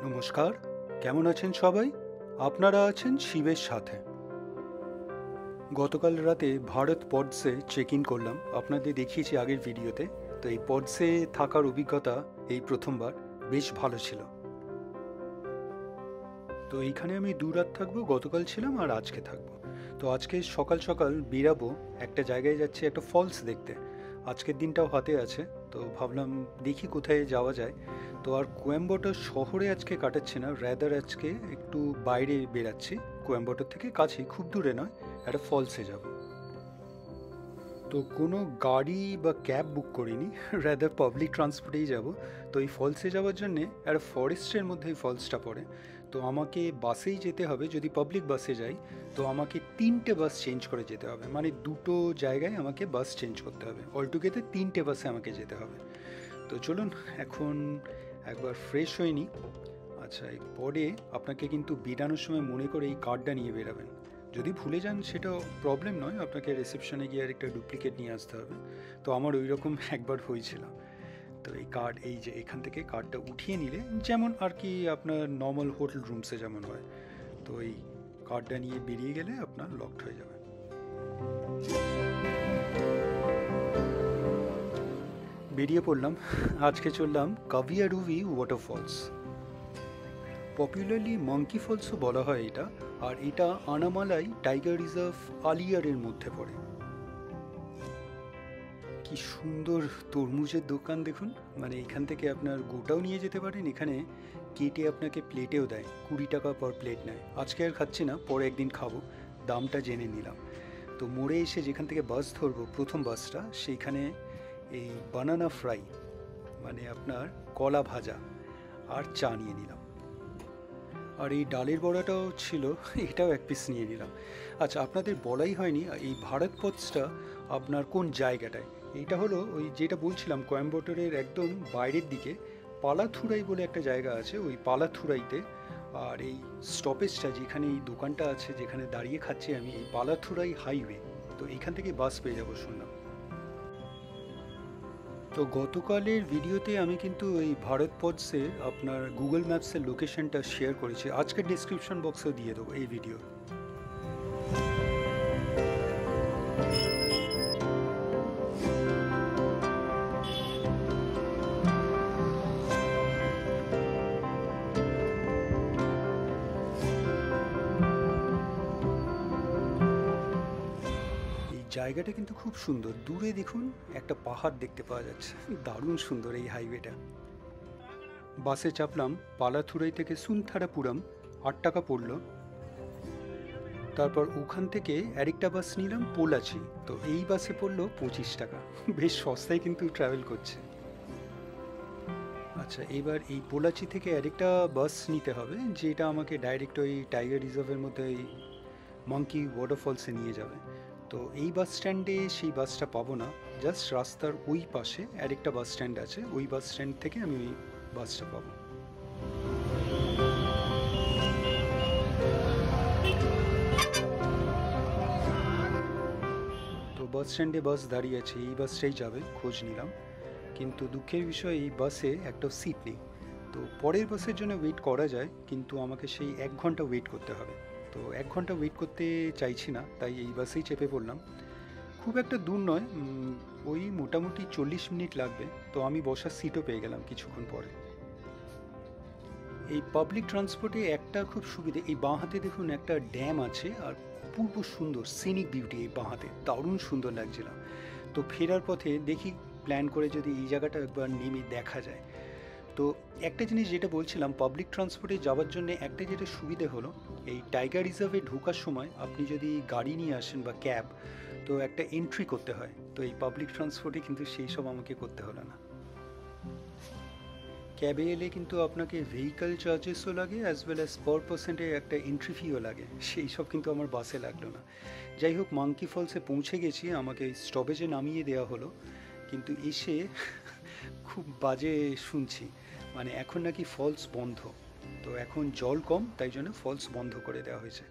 নমস্কার, কেমন আছেন সবাই? আপনারা আছেন শিবের সাথে। গতকাল রাতে ভারত পডসে চেক ইন করলাম, আপনাদের দেখিয়েছি আগের ভিডিওতে। তো এই পডসে থাকার অভিজ্ঞতা এই প্রথমবার, বেশ ভালো ছিল। তো এইখানে আমি 2 রাত থাকবো, গতকাল ছিলাম আর আজকে থাকবো। তো আজকে সকাল সকাল বেরাবো, একটা জায়গায় যাচ্ছি একটা ফলস দেখতে। আজকের দিনটাও হাতে আছে, তো ভাবলাম দেখি কোথায় যাওয়া যায়। তো আর কোয়েম্বাটোর শহরে আজকে কাটাচ্ছি না, র্যাদার আজকে একটু বাইরে বেরাচ্ছি। কোয়েম্বাটোর থেকে কাছেই, খুব দূরে নয়, একটা ফলসে যাব। তো কোনো গাড়ি বা ক্যাব বুক করিনি, র্যাদার পাবলিক ট্রান্সপোর্টেই যাব। তো এই ফলসে যাওয়ার জন্যে একটা ফরেস্টের মধ্যে এই ফলসটা পড়ে। তো আমাকে বাসেই যেতে হবে, যদি পাবলিক বাসে যাই তো আমাকে 3টে বাস চেঞ্জ করে যেতে হবে, মানে 2টো জায়গায় আমাকে বাস চেঞ্জ করতে হবে। অলটুগেদার 3টে বাসে আমাকে যেতে হবে। তো চলুন এখন একবার ফ্রেশ হয়ে নিই। আচ্ছা, এই পরে আপনাকে কিন্তু বেরানোর সময় মনে করে এই কার্ডটা নিয়ে বেরাবেন। যদি ভুলে যান সেটা প্রবলেম নয়, আপনাকে রিসেপশনে গিয়ে আর একটা ডুপ্লিকেট নিয়ে আসতে হবে। তো আমার ওই রকম একবার হয়েছিল। তো এই কার্ড, এই যে এখান থেকে কার্ডটা উঠিয়ে নিলে, যেমন আর কি আপনার নর্মাল হোটেল রুমসে যেমন হয়, তো এই কার্ডটা নিয়ে বেরিয়ে গেলে আপনার লকড হয়ে যাবে। বেরিয়ে পড়লাম। আজকে চললাম কাভিয়াডুভি ওয়াটারফলস, পপুলারলি মাঙ্কি ফলসও বলা হয় এটা। আর এটা আনামালাই টাইগার রিজার্ভ আলিয়ারের মধ্যে পড়ে। কি সুন্দর তরমুজের দোকান দেখুন, মানে এখান থেকে আপনার গোটাও নিয়ে যেতে পারেন, এখানে কেটে আপনাকে প্লেটেও দেয়, 20 টাকা পার প্লেট নেয়। আজকে আর খাচ্ছি না, পরে একদিন খাবো, দামটা জেনে নিলাম। তো মোড়ে এসে যেখান থেকে বাস ধরবো, প্রথম বাসটা, সেইখানে এই বানানা ফ্রাই, মানে আপনার কলা ভাজা আর চা নিয়ে নিলাম। আর এই ডালের বড়াটাও ছিল, এটাও 1 পিস নিয়ে নিলাম। আচ্ছা, আপনাদের বলাই হয়নি এই ভারত পথসটা আপনার কোন জায়গাটায়। এইটা হলো ওই যেটা বলছিলাম, কোয়েম্বাটোরের একদম বাইরের দিকে পালাথুরাই বলে একটা জায়গা আছে, ওই পালাথুরাইতে। আর এই স্টপেজটা যেখানে এই দোকানটা আছে, যেখানে দাঁড়িয়ে খাচ্ছি আমি, এই পালাথুরাই হাইওয়ে। তো এইখান থেকে বাস পেয়ে যাবো শুনলাম। তো গতকালের ভিডিওতে আমি কিন্তু এই ভারত পথসে আপনার গুগল ম্যাপসের লোকেশনটা শেয়ার করেছি, আজকের ডিসক্রিপশন বক্সেও দিয়ে দেবো এই ভিডিও। এই জায়গাটা কিন্তু খুব সুন্দর, দূরে দেখুন একটা পাহাড় দেখতে পাওয়া যাচ্ছে, দারুণ সুন্দর এই হাইওয়েটা। বাসে চাপলাম, পালাথুরাই থেকে সুনথারাপুরম, 8 টাকা পড়লো। তারপর ওখান থেকে আরেকটা বাস নিলাম পোলাচি, তো এই বাসে পড়লো 25 টাকা, বেশ সস্তায় কিন্তু ট্রাভেল করছে। আচ্ছা, এবার এই পোলাচি থেকে আরেকটা বাস নিতে হবে, যেটা আমাকে ডাইরেক্ট ওই টাইগার রিজার্ভের মধ্যে ওই মাঙ্কি ওয়াটারফলসে নিয়ে যাবে। তো এই বাস স্ট্যান্ডে সেই বাসটা পাবো না, জাস্ট রাস্তার ওই পাশে আরেকটা বাস স্ট্যান্ড আছে, ওই বাস স্ট্যান্ড থেকে আমি ওই বাসটা পাবো। তো বাস স্ট্যান্ডে বাস দাঁড়িয়ে আছে, এই বাসটাই যাবে, খোঁজ নিলাম। কিন্তু দুঃখের বিষয় এই বাসে একটা সিট নেই। তো পরের বাসের জন্য ওয়েট করা যায়, কিন্তু আমাকে সেই 1 ঘন্টা ওয়েট করতে হবে। তো 1 ঘন্টা ওয়েট করতে চাইছি না, তাই এই বাসেই চেপে পড়লাম। খুব একটা দূর নয়, ওই মোটামুটি 40 মিনিট লাগবে। তো আমি বসার সিটও পেয়ে গেলাম কিছুক্ষণ পরে। এই পাবলিক ট্রান্সপোর্টে একটা খুব সুবিধে, এই বাঁ হাতে দেখুন একটা ড্যাম আছে, আর পূর্ব সুন্দর সিনিক বিউটি, এই বাঁ হাতে দারুণ সুন্দর লাগছিল। তো ফেরার পথে দেখি প্ল্যান করে যদি এই জায়গাটা একবার নেমে দেখা যায়। তো একটা জিনিস যেটা বলছিলাম, পাবলিক ট্রান্সপোর্টে যাওয়ার জন্য একটা যেটা সুবিধে হলো, এই টাইগার রিজার্ভে ঢোকার সময় আপনি যদি গাড়ি নিয়ে আসেন বা ক্যাব, তো একটা এন্ট্রি করতে হয়। তো এই পাবলিক ট্রান্সপোর্টে কিন্তু সেই সব আমাকে করতে হলো না। ক্যাবে এলে কিন্তু আপনাকে ভেহিক্যাল চার্জেসও লাগে, অ্যাজ ওয়েল অ্যাজ পার পার্সেন্টে একটা এন্ট্রি ফিও লাগে, সেই সব কিন্তু আমার বাসে লাগলো না। যাই হোক, মাঙ্কি ফলসে পৌঁছে গেছি, আমাকে স্টপেজে নামিয়ে দেওয়া হলো। কিন্তু এসে খুব বাজে শুনছি, মানে এখন নাকি ফলস বন্ধ। তো এখন জল কম, তাই জন্য ফলস বন্ধ করে দেওয়া হয়েছে।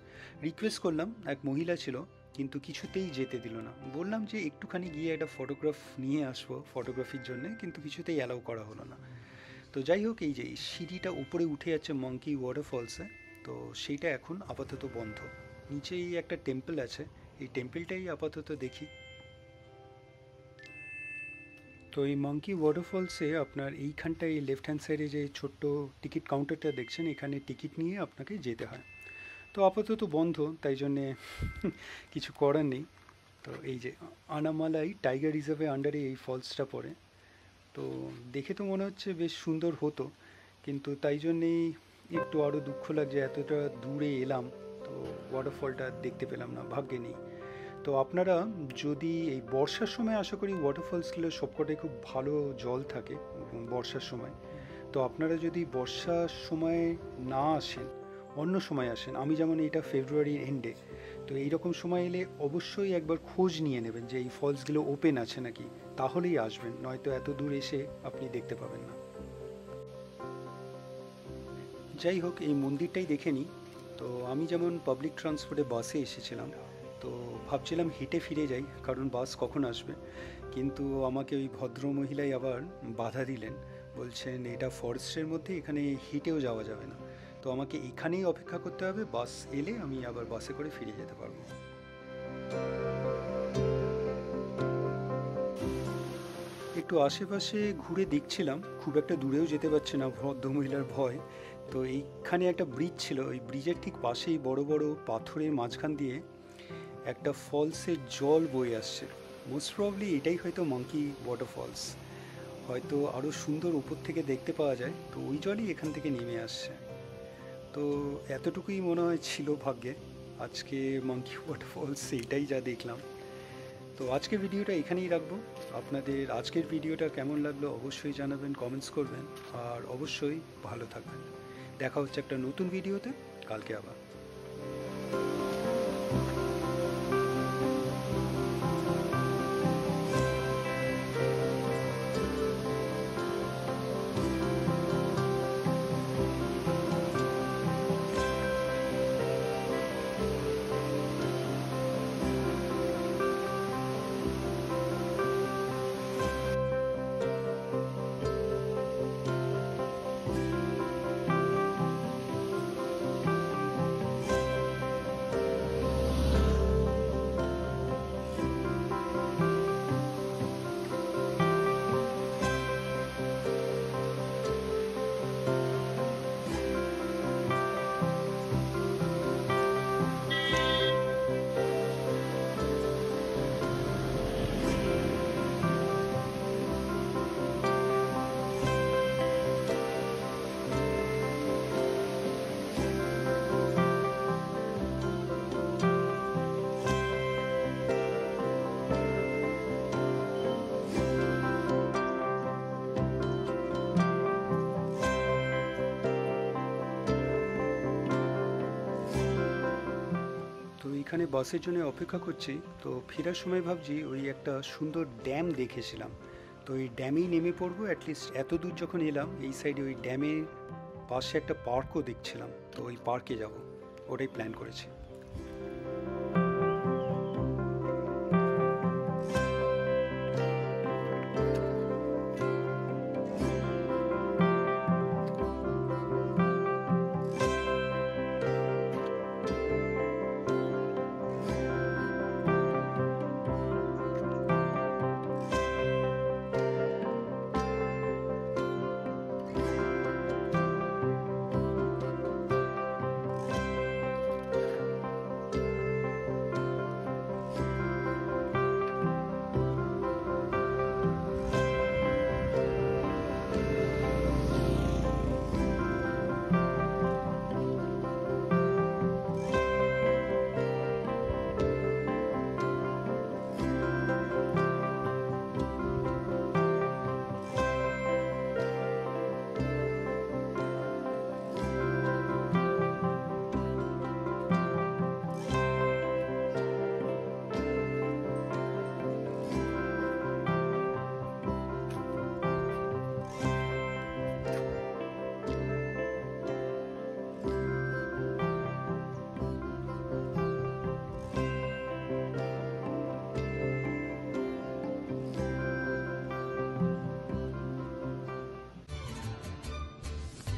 রিকোয়েস্ট করলাম, এক মহিলা ছিল, কিন্তু কিছুতেই যেতে দিল না। বললাম যে একটুখানি গিয়ে একটা ফটোগ্রাফ নিয়ে আসবো ফটোগ্রাফির জন্যে, কিন্তু কিছুতেই অ্যালাউ করা হলো না। তো তো যাই হোক, এই যে এই সিঁড়িটা উপরে উঠে যাচ্ছে মাঙ্কি ওয়াটারফলসে, তো সেইটা এখন আপাতত বন্ধ। নিচেই একটা টেম্পল আছে, এই টেম্পলটাই আপাতত দেখি। তো এই মাঙ্কি ওয়াটারফলসে আপনার এইখানটায় এই লেফট হ্যান্ড সাইডে যে ছোট্ট টিকিট কাউন্টারটা দেখছেন, এখানে টিকিট নিয়ে আপনাকে যেতে হয়। তো আপাতত বন্ধ, তাই জন্যে কিছু করার নেই। তো এই যে আনামালাই টাইগার রিজার্ভে আন্ডারে এই ফলসটা পড়ে। তো দেখে তো মনে হচ্ছে বেশ সুন্দর হতো, কিন্তু তাই জন্যেই একটু আরও দুঃখ লাগছে, এতটা দূরে এলাম তো ওয়াটারফলটা দেখতে পেলাম না, ভাগ্যে নেই। তো আপনারা যদি এই বর্ষার সময়, আশা করি ওয়াটারফলসগুলো সবকটাই খুব ভালো জল থাকে বর্ষার সময়। তো আপনারা যদি বর্ষার সময় না আসেন, অন্য সময় আসেন, আমি যেমন এটা ফেব্রুয়ারির এন্ডে, তো এইরকম সময় এলে অবশ্যই একবার খোঁজ নিয়ে নেবেন যে এই ফলসগুলো ওপেন আছে নাকি, তাহলেই আসবেন, নয়তো এত দূর এসে আপনি দেখতে পাবেন না। যাই হোক, এই মন্দিরটাই দেখে নিই। তো আমি যেমন পাবলিক ট্রান্সপোর্টে বাসে এসেছিলাম, তো ভাবছিলাম হেঁটে ফিরে যাই, কারণ বাস কখন আসবে। কিন্তু আমাকে ওই ভদ্রমহিলাই আবার বাধা দিলেন, বলছেন এটা ফরেস্টের মধ্যে, এখানে হেঁটেও যাওয়া যাবে না। তো আমাকে এখানেই অপেক্ষা করতে হবে, বাস এলে আমি আবার বাসে করে ফিরে যেতে পারবো। একটু আশেপাশে ঘুরে দেখছিলাম, খুব একটা দূরেও যেতে পারছে না ভদ্রমহিলার ভয়। তো এইখানে একটা ব্রিজ ছিল, ওই ব্রিজের ঠিক পাশেই বড় বড় পাথরের মাঝখান দিয়ে একটা ফলসের জল বয়ে আসছে। মোস্ট প্রবলি এটাই হয়তো মাঙ্কি ওয়াটারফলস, হয়তো আরও সুন্দর উপর থেকে দেখতে পাওয়া যায়, তো ওই জলই এখান থেকে নেমে আসছে। তো এতটুকুই মনে হয় ছিল ভাগ্যে, আজকে মাঙ্কি ওয়াটারফলস এইটাই যা দেখলাম। তো আজকের ভিডিওটা এখানেই রাখবো। আপনাদের আজকের ভিডিওটা কেমন লাগলো অবশ্যই জানাবেন, কমেন্টস করবেন, আর অবশ্যই ভালো থাকবেন। দেখা হচ্ছে একটা নতুন ভিডিওতে কালকে আবার। তো এইখানে বাসের জন্য অপেক্ষা করছি, তো ফেরার সময় ভাবছি ওই একটা সুন্দর ড্যাম দেখেছিলাম, তো ওই ড্যামেই নেমে পড়বো। অ্যাটলিস্ট এত দূর যখন এলাম, এই সাইডে ওই ড্যামের পাশে একটা পার্কও দেখছিলাম, তো ওই পার্কে যাব, ওটাই প্ল্যান করেছি।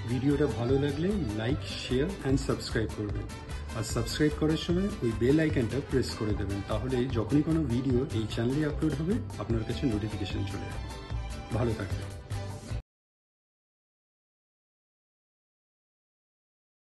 ভিডিওটা ভালো লাগলে লাইক, শেয়ার অ্যান্ড সাবস্ক্রাইব করবেন। আর সাবস্ক্রাইব করার সময় ওই বেল আইকনটা প্রেস করে দেবেন, তাহলে যখনই কোনো ভিডিও এই চ্যানেলে আপলোড হবে আপনার কাছে নোটিফিকেশন চলে যাবে। ভালো থাকবেন।